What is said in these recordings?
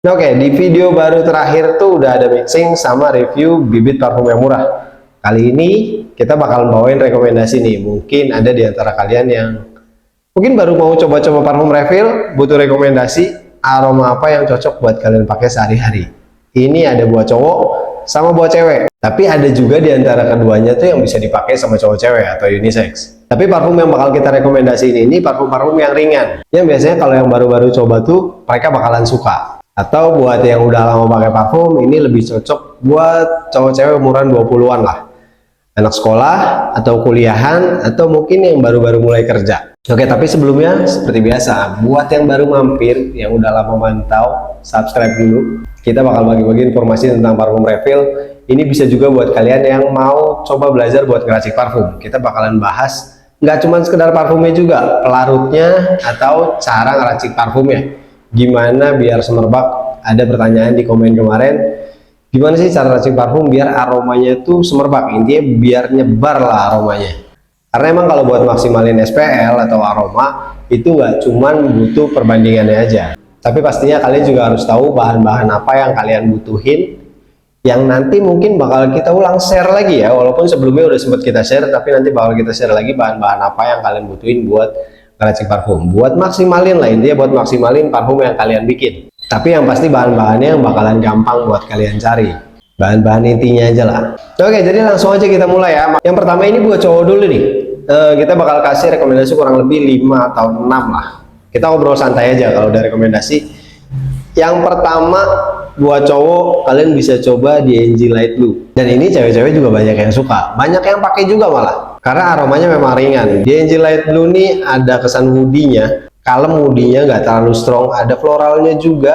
Oke, di video baru terakhir tuh udah ada mixing sama review bibit parfum yang murah. Kali ini kita bakal bawain rekomendasi nih. Mungkin ada di antara kalian yang mungkin baru mau coba-coba parfum refill, butuh rekomendasi aroma apa yang cocok buat kalian pakai sehari-hari. Ini ada buat cowok sama buat cewek. Tapi ada juga di antara keduanya tuh yang bisa dipakai sama cowok cewek atau unisex. Tapi parfum yang bakal kita rekomendasiin ini parfum-parfum yang ringan. Yang biasanya kalau yang baru-baru coba tuh mereka bakalan suka. Atau buat yang udah lama pakai parfum, ini lebih cocok buat cowok cewek umuran 20-an lah. Anak sekolah, atau kuliahan, atau mungkin yang baru-baru mulai kerja. Oke, tapi sebelumnya seperti biasa, buat yang baru mampir, yang udah lama mantau, subscribe dulu. Kita bakal bagi-bagi informasi tentang parfum refill. Ini bisa juga buat kalian yang mau coba belajar buat ngeracik parfum. Kita bakalan bahas, nggak cuma sekedar parfumnya juga, pelarutnya atau cara ngeracik parfumnya. Gimana biar semerbak? Ada pertanyaan di komen kemarin, gimana sih cara racik parfum biar aromanya itu semerbak? Intinya biar nyebar lah aromanya. Karena emang kalau buat maksimalin SPL atau aroma itu nggak cuman butuh perbandingannya aja, tapi pastinya kalian juga harus tahu bahan-bahan apa yang kalian butuhin, yang nanti mungkin bakal kita ulang share lagi ya. Walaupun sebelumnya udah sempat kita share, tapi nanti bakal kita share lagi bahan-bahan apa yang kalian butuhin buat ngeracik parfum, buat maksimalin lah, intinya buat maksimalin parfum yang kalian bikin. Tapi yang pasti bahan-bahannya yang bakalan gampang buat kalian cari, bahan-bahan intinya aja lah. Oke, jadi langsung aja kita mulai ya. Yang pertama ini buat cowok dulu nih. Kita bakal kasih rekomendasi kurang lebih 5 atau 6 lah. Kita ngobrol santai aja kalau udah rekomendasi. Yang pertama buat cowok, kalian bisa coba di NG Light Blue. Dan ini cewek-cewek juga banyak yang suka, banyak yang pakai juga malah, karena aromanya memang ringan. Di NG Light Blue nih ada kesan woody-nya, kalem, woody-nya nggak terlalu strong, ada floralnya juga,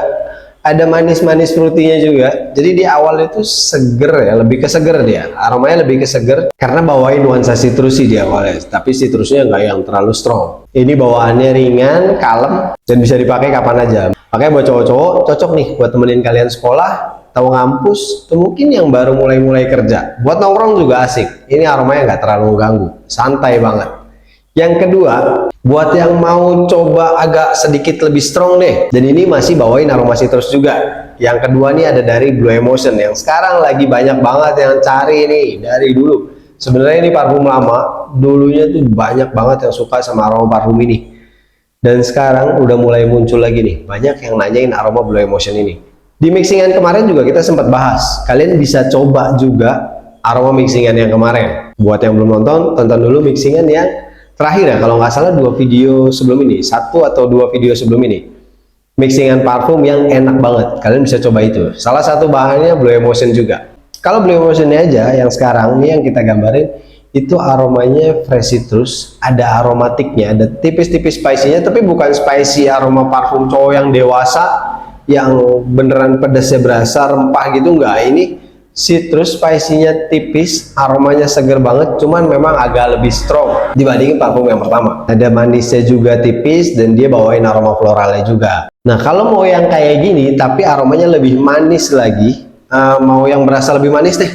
ada manis-manis fruity-nya juga. Jadi di awal itu seger ya, lebih ke seger dia, aromanya lebih ke seger karena bawain nuansa citrusy di awalnya, tapi citrusnya nggak yang terlalu strong. Ini bawaannya ringan, kalem, dan bisa dipakai kapan aja. Makanya buat cowok-cowok cocok nih buat temenin kalian sekolah, atau ngampus, atau mungkin yang baru mulai kerja. Buat nongkrong juga asik. Ini aromanya nggak terlalu ganggu, santai banget. Yang kedua, buat yang mau coba agak sedikit lebih strong deh, dan ini masih bawain aroma citrus juga. Yang kedua nih ada dari Blue Emotion, yang sekarang lagi banyak banget yang cari nih dari dulu. Sebenarnya ini parfum lama, dulunya tuh banyak banget yang suka sama aroma parfum ini. Dan sekarang udah mulai muncul lagi nih, banyak yang nanyain aroma Blue Emotion ini. Di mixingan kemarin juga kita sempat bahas, kalian bisa coba juga aroma mixingan yang kemarin. Buat yang belum nonton, tonton dulu mixingan yang terakhir ya, kalau nggak salah 2 video sebelum ini, 1 atau 2 video sebelum ini. Mixingan parfum yang enak banget, kalian bisa coba itu. Salah satu bahannya Blue Emotion juga. Kalau Blue Emotionnya aja, yang sekarang nih yang kita gambarin, itu aromanya fresh citrus, ada aromatiknya, ada tipis-tipis spicy-nya, tapi bukan spicy aroma parfum cowok yang dewasa yang beneran pedasnya berasa rempah gitu, enggak. Ini citrus, spicy-nya tipis, aromanya seger banget, cuman memang agak lebih strong dibandingin parfum yang pertama. Ada manisnya juga tipis, dan dia bawain aroma floralnya juga. Nah, kalau mau yang kayak gini tapi aromanya lebih manis lagi, mau yang berasa lebih manis deh,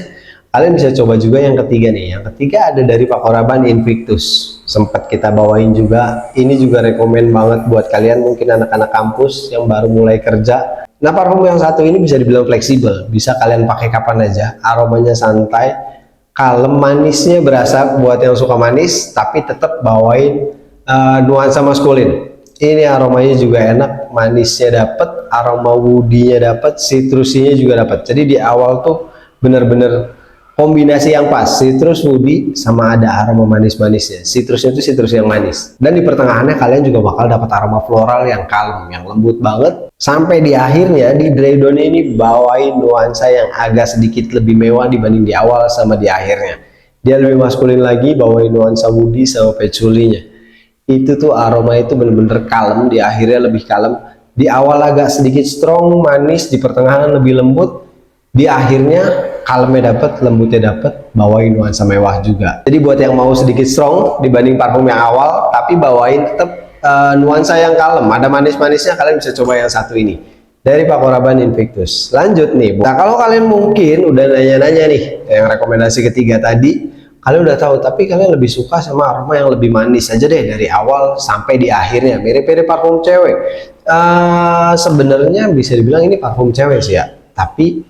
kalian bisa coba juga yang ketiga nih. Yang ketiga ada dari Paco Rabanne Invictus, sempat kita bawain juga. Ini juga rekomen banget buat kalian mungkin anak-anak kampus yang baru mulai kerja. Nah, parfum yang satu ini bisa dibilang fleksibel, bisa kalian pakai kapan aja, aromanya santai, kalem, manisnya berasa buat yang suka manis, tapi tetap bawain nuansa maskulin. Ini aromanya juga enak, manisnya dapet, aroma woody-nya dapet, citrusinya juga dapet. Jadi di awal tuh bener-bener kombinasi yang pas, citrus, woody, sama ada aroma manis-manisnya. Citrusnya itu citrus yang manis. Dan di pertengahannya kalian juga bakal dapat aroma floral yang kalem, yang lembut banget. Sampai di akhirnya, di dry down ini bawain nuansa yang agak sedikit lebih mewah dibanding di awal sama di akhirnya. Dia lebih maskulin lagi, bawain nuansa woody sama patchouli-nya. Itu tuh aroma itu bener-bener kalem, di akhirnya lebih kalem. Di awal agak sedikit strong, manis, di pertengahan lebih lembut, di akhirnya kalemnya dapet, lembutnya dapet, bawain nuansa mewah juga. Jadi buat yang mau sedikit strong dibanding parfum yang awal, tapi bawain tetap nuansa yang kalem, ada manis-manisnya, kalian bisa coba yang satu ini dari Paco Rabanne Invictus. Lanjut nih, nah kalau kalian mungkin udah nanya-nanya nih, yang rekomendasi ketiga tadi kalian udah tahu, tapi kalian lebih suka sama aroma yang lebih manis aja deh dari awal sampai di akhirnya, mirip-mirip parfum cewek. Sebenarnya bisa dibilang ini parfum cewek sih ya, tapi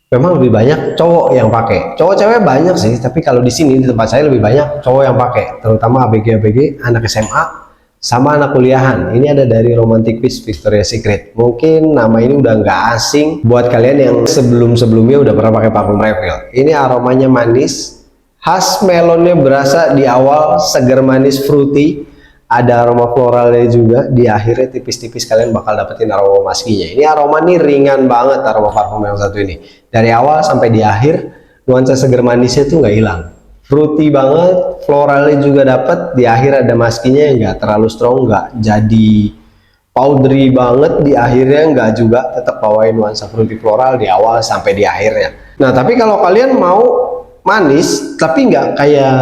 memang lebih banyak cowok yang pakai. Cowok cewek banyak sih, tapi kalau di sini di tempat saya lebih banyak cowok yang pakai, terutama ABG anak SMA sama anak kuliahan. Ini ada dari Romantic Peach Victoria's Secret. Mungkin nama ini udah nggak asing buat kalian yang sebelum-sebelumnya udah pernah pakai parfum refill. Ini aromanya manis, khas melonnya berasa di awal, segar manis fruity. Ada aroma floralnya juga, di akhirnya tipis-tipis kalian bakal dapetin aroma maskinya. Ini aroma nih ringan banget, aroma parfum yang satu ini. Dari awal sampai di akhir, nuansa segar manisnya tuh nggak hilang. Fruity banget, floralnya juga dapet. Di akhir ada maskinya yang nggak terlalu strong, nggak jadi powdery banget. Di akhirnya nggak juga, tetap bawain nuansa fruity floral di awal sampai di akhirnya. Nah, tapi kalau kalian mau manis, tapi nggak kayak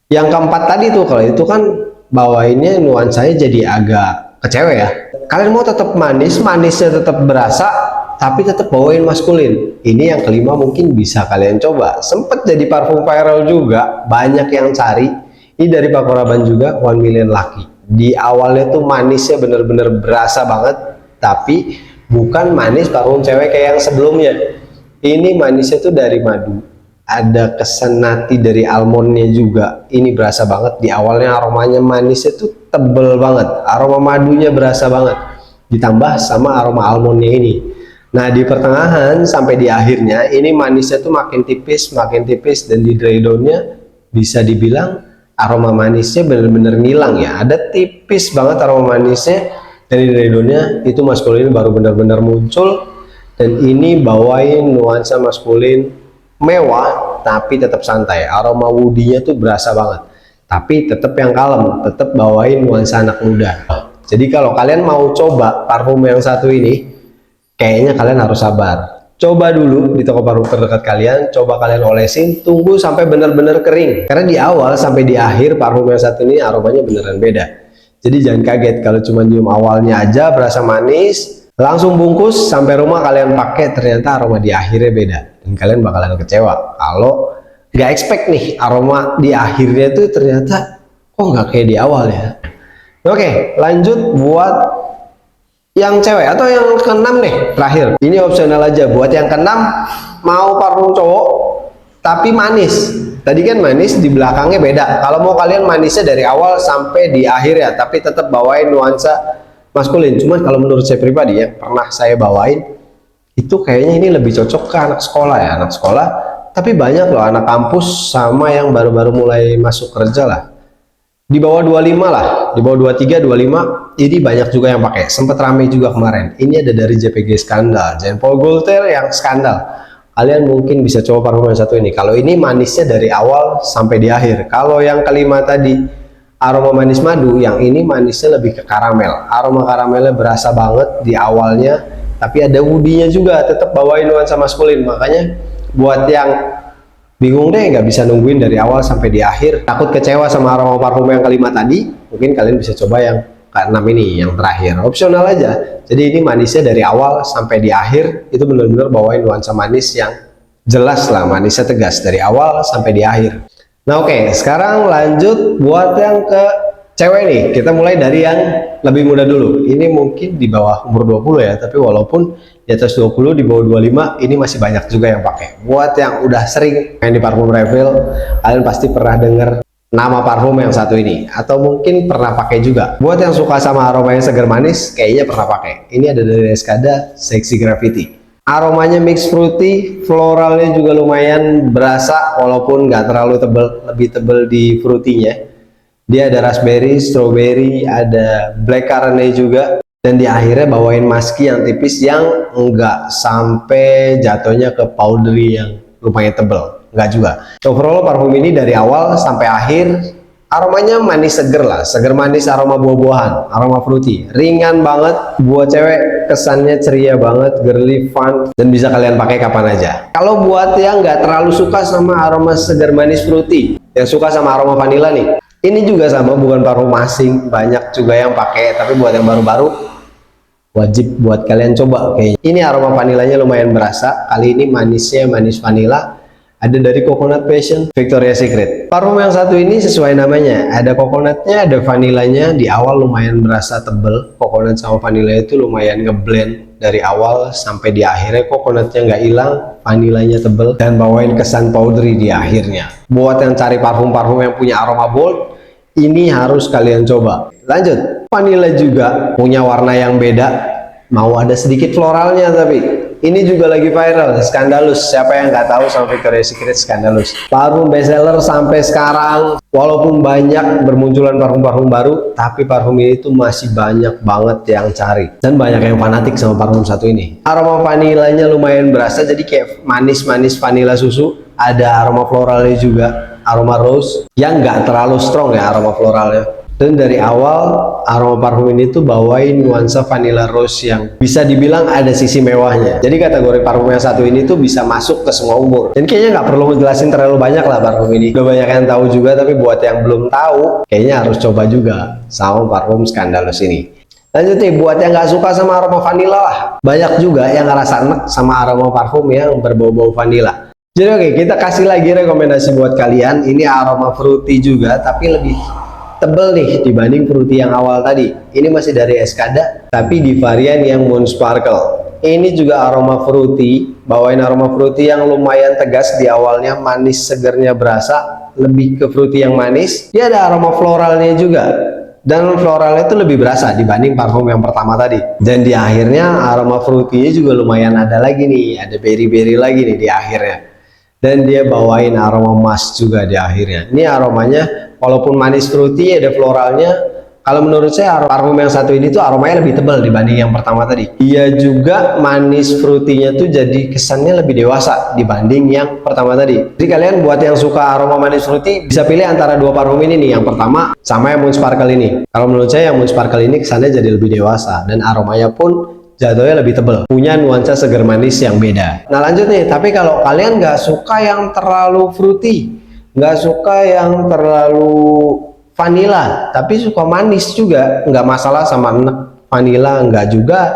yang keempat tadi tuh, kalau itu kan bawainnya nuansanya jadi agak ke cewek ya. Kalian mau tetap manis, manisnya tetap berasa, tapi tetap bawain maskulin. Ini yang kelima mungkin bisa kalian coba. Sempet jadi parfum viral juga, banyak yang cari. Ini dari Paco Rabanne juga, 1 Million Lucky. Di awalnya tuh manisnya bener-bener berasa banget, tapi bukan manis parfum cewek kayak yang sebelumnya. Ini manisnya tuh dari madu. Ada kesan nati dari almondnya juga. Ini berasa banget. Di awalnya aromanya manisnya tuh tebel banget, aroma madunya berasa banget, ditambah sama aroma almondnya ini. Nah, di pertengahan sampai di akhirnya ini manisnya tuh makin tipis, dan di dry downnya bisa dibilang aroma manisnya bener-bener ngilang ya. Ada tipis banget aroma manisnya, dan di dry downnya itu maskulin baru bener-bener muncul. Dan ini bawain nuansa maskulin mewah tapi tetap santai. Aroma woody-nya tuh berasa banget, tapi tetap yang kalem, tetap bawain nuansa anak muda. Jadi kalau kalian mau coba parfum yang satu ini, kayaknya kalian harus sabar. Coba dulu di toko parfum terdekat kalian, coba kalian olesin, tunggu sampai benar-benar kering. Karena di awal sampai di akhir parfum yang satu ini aromanya beneran beda. Jadi jangan kaget kalau cuma nyium awalnya aja berasa manis, langsung bungkus sampai rumah kalian pakai ternyata aroma di akhirnya beda. Dan kalian bakalan kecewa kalau nggak expect nih aroma di akhirnya tuh ternyata kok nggak kayak di awal ya. Oke, lanjut buat yang cewek atau yang keenam nih terakhir. Ini opsional aja buat yang keenam, mau parfum cowok tapi manis. Tadi kan manis, di belakangnya beda. Kalau mau kalian manisnya dari awal sampai di akhir ya, tapi tetap bawain nuansa maskulin. Cuman kalau menurut saya pribadi ya, pernah saya bawain itu kayaknya ini lebih cocok ke anak sekolah ya, anak sekolah. Tapi banyak loh anak kampus sama yang baru-baru mulai masuk kerja lah, di bawah 25 lah, di bawah 23, 25, ini banyak juga yang pakai. Sempet rame juga kemarin. Ini ada dari JPG Skandal, Jean Paul Gaultier yang Skandal. Kalian mungkin bisa coba parfum yang satu ini. Kalau ini manisnya dari awal sampai di akhir. Kalau yang kelima tadi aroma manis madu, yang ini manisnya lebih ke karamel. Aroma karamelnya berasa banget di awalnya, tapi ada woody-nya juga, tetap bawain nuansa maskulin. Makanya buat yang bingung deh, nggak bisa nungguin dari awal sampai di akhir, takut kecewa sama aroma parfum yang kelima tadi, mungkin kalian bisa coba yang ke-6 ini, yang terakhir. Opsional aja. Jadi ini manisnya dari awal sampai di akhir, itu benar-benar bawain nuansa manis yang jelas lah, manisnya tegas dari awal sampai di akhir. Nah oke, sekarang lanjut buat yang ke cewek nih. Kita mulai dari yang lebih muda dulu. Ini mungkin di bawah umur 20 ya, tapi walaupun di atas 20, di bawah 25, ini masih banyak juga yang pakai. Buat yang udah sering main di parfum refill, kalian pasti pernah dengar nama parfum yang satu ini, atau mungkin pernah pakai juga. Buat yang suka sama aroma yang segar manis, kayaknya pernah pakai. Ini ada dari Escada Sexy Gravity. Aromanya mix fruity, floralnya juga lumayan berasa, walaupun nggak terlalu tebel, lebih tebel di fruitynya. Dia ada raspberry, strawberry, ada black currant juga. Dan di akhirnya bawain maski yang tipis, yang enggak sampai jatuhnya ke powdery yang lumayan tebel. Enggak juga. Overall parfum ini dari awal sampai akhir aromanya manis seger lah, seger manis, aroma buah-buahan, aroma fruity, ringan banget. Buat cewek kesannya ceria banget, girly, fun, dan bisa kalian pakai kapan aja. Kalau buat yang nggak terlalu suka sama aroma seger manis fruity, yang suka sama aroma vanilla nih, ini juga sama, bukan parfum asing, banyak juga yang pakai. Tapi buat yang baru-baru, wajib buat kalian coba kayaknya. Ini aroma vanilanya lumayan berasa. Kali ini manisnya manis vanilla, ada dari Coconut Passion, Victoria's Secret. Parfum yang satu ini sesuai namanya, ada coconutnya, ada vanilanya. Di awal lumayan berasa tebel, coconut sama vanilla itu lumayan ngeblend dari awal sampai di akhirnya. Coconutnya nggak hilang, vanilanya tebel, dan bawain kesan powdery di akhirnya. Buat yang cari parfum-parfum yang punya aroma bold, ini harus kalian coba. Lanjut, vanilla juga punya warna yang beda, mau ada sedikit floralnya, tapi ini juga lagi viral, Scandalous. Siapa yang nggak tahu sama Victoria's Secret Scandalous? Parfum bestseller sampai sekarang. Walaupun banyak bermunculan parfum-parfum baru, tapi parfum ini tuh masih banyak banget yang cari. Dan banyak yang fanatik sama parfum satu ini. Aroma vanilanya lumayan berasa, jadi kayak manis-manis vanila susu. Ada aroma floralnya juga, aroma rose, yang nggak terlalu strong ya aroma floralnya. Dan dari awal aroma parfum ini tuh bawain nuansa vanilla rose yang bisa dibilang ada sisi mewahnya. Jadi kategori parfum yang satu ini tuh bisa masuk ke semua umur. Dan kayaknya nggak perlu ngejelasin terlalu banyak lah parfum ini. Udah banyak yang tahu juga, tapi buat yang belum tahu, kayaknya harus coba juga sama parfum Scandalous ini. Lanjut nih, buat yang nggak suka sama aroma vanilla lah. Banyak juga yang ngerasa enak sama aroma parfum yang berbau-bau vanilla. Jadi oke, kita kasih lagi rekomendasi buat kalian. Ini aroma fruity juga, tapi lebih tebel nih dibanding fruity yang awal tadi. Ini masih dari Escada, tapi di varian yang Moon Sparkle. Ini juga aroma fruity, bawain aroma fruity yang lumayan tegas di awalnya, manis segernya berasa, lebih ke fruity yang manis. Dia ada aroma floralnya juga, dan floralnya itu lebih berasa dibanding parfum yang pertama tadi. Dan di akhirnya aroma fruity-nya juga lumayan ada lagi nih, ada berry-berry lagi nih di akhirnya. Dan dia bawain aroma musk juga di akhirnya. Ini aromanya walaupun manis fruity, ada floralnya. Kalau menurut saya parfum yang satu ini tuh aromanya lebih tebal dibanding yang pertama tadi. Iya juga manis fruity-nya tuh jadi kesannya lebih dewasa dibanding yang pertama tadi. Jadi kalian buat yang suka aroma manis fruity bisa pilih antara dua parfum ini nih, yang pertama sama yang Moon Sparkle ini. Kalau menurut saya yang Moon Sparkle ini kesannya jadi lebih dewasa dan aromanya pun jatuhnya lebih tebal, punya nuansa seger manis yang beda. Nah lanjut nih, tapi kalau kalian nggak suka yang terlalu fruity, nggak suka yang terlalu vanilla, tapi suka manis juga, nggak masalah sama vanilla, nggak juga,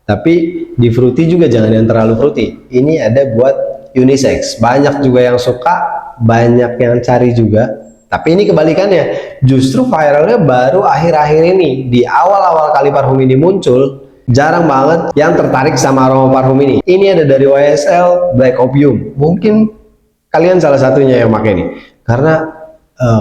tapi di fruity juga jangan yang terlalu fruity. Ini ada buat unisex, banyak juga yang suka, banyak yang cari juga. Tapi ini kebalikannya, justru viralnya baru akhir-akhir ini. Di awal-awal kali parfum ini muncul, jarang banget yang tertarik sama aroma parfum ini. Ini ada dari YSL Black Opium. Mungkin kalian salah satunya yang pakai nih. Karena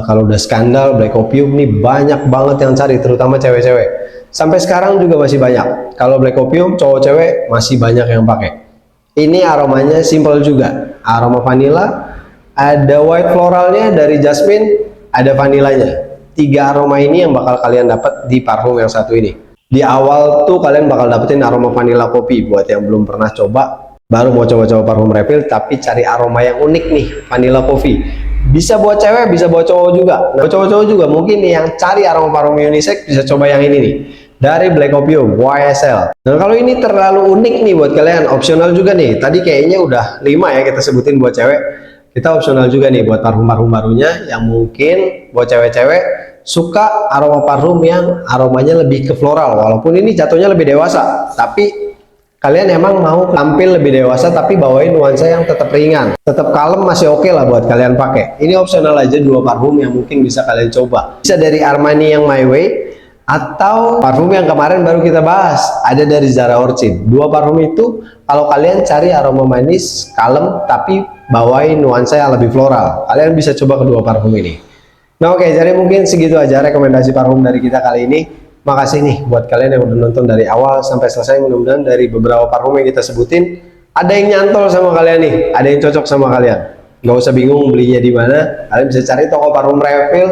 kalau udah skandal Black Opium nih banyak banget yang cari, terutama cewek-cewek. Sampai sekarang juga masih banyak. Kalau Black Opium cowok cewek masih banyak yang pakai. Ini aromanya simple juga. Aroma vanilla, ada white floralnya dari jasmine, ada vanilanya. 3 aroma ini yang bakal kalian dapat di parfum yang satu ini. Di awal tuh kalian bakal dapetin aroma vanilla kopi. Buat yang belum pernah coba, baru mau coba-coba parfum refill tapi cari aroma yang unik nih, vanilla coffee. Bisa buat cewek, bisa buat cowok juga. Nah, cowok-cowok juga mungkin nih yang cari aroma parfum unisex bisa coba yang ini nih, dari Black Opium YSL. Nah kalau ini terlalu unik nih buat kalian, opsional juga nih. Tadi kayaknya udah 5 ya kita sebutin buat cewek. Kita opsional juga nih buat parfum-parfum barunya yang mungkin buat cewek-cewek suka aroma parfum yang aromanya lebih ke floral. Walaupun ini jatuhnya lebih dewasa, tapi kalian emang mau tampil lebih dewasa tapi bawain nuansa yang tetap ringan, tetap kalem, masih oke lah buat kalian pakai. Ini opsional aja 2 parfum yang mungkin bisa kalian coba. Bisa dari Armani yang My Way, atau parfum yang kemarin baru kita bahas, ada dari Zara Orchid. 2 parfum itu kalau kalian cari aroma manis, kalem, tapi bawain nuansa yang lebih floral, kalian bisa coba kedua parfum ini. Nah oke, jadi mungkin segitu aja rekomendasi parfum dari kita kali ini. Makasih nih buat kalian yang udah nonton dari awal sampai selesai. Mudah-mudahan dari beberapa parfum yang kita sebutin ada yang nyantol sama kalian nih, ada yang cocok sama kalian. Gak usah bingung belinya di mana, kalian bisa cari toko parfum refill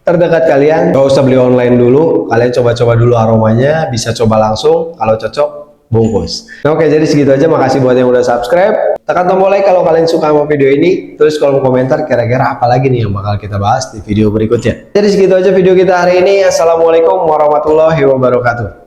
terdekat kalian. Gak usah beli online dulu, kalian coba-coba dulu aromanya, bisa coba langsung, kalau cocok bungkus. Nah, oke, jadi segitu aja. Makasih buat yang udah subscribe. Tekan tombol like kalau kalian suka sama video ini. Tulis kolom komentar kira-kira apa lagi nih yang bakal kita bahas di video berikutnya. Jadi segitu aja video kita hari ini. Assalamualaikum warahmatullahi wabarakatuh.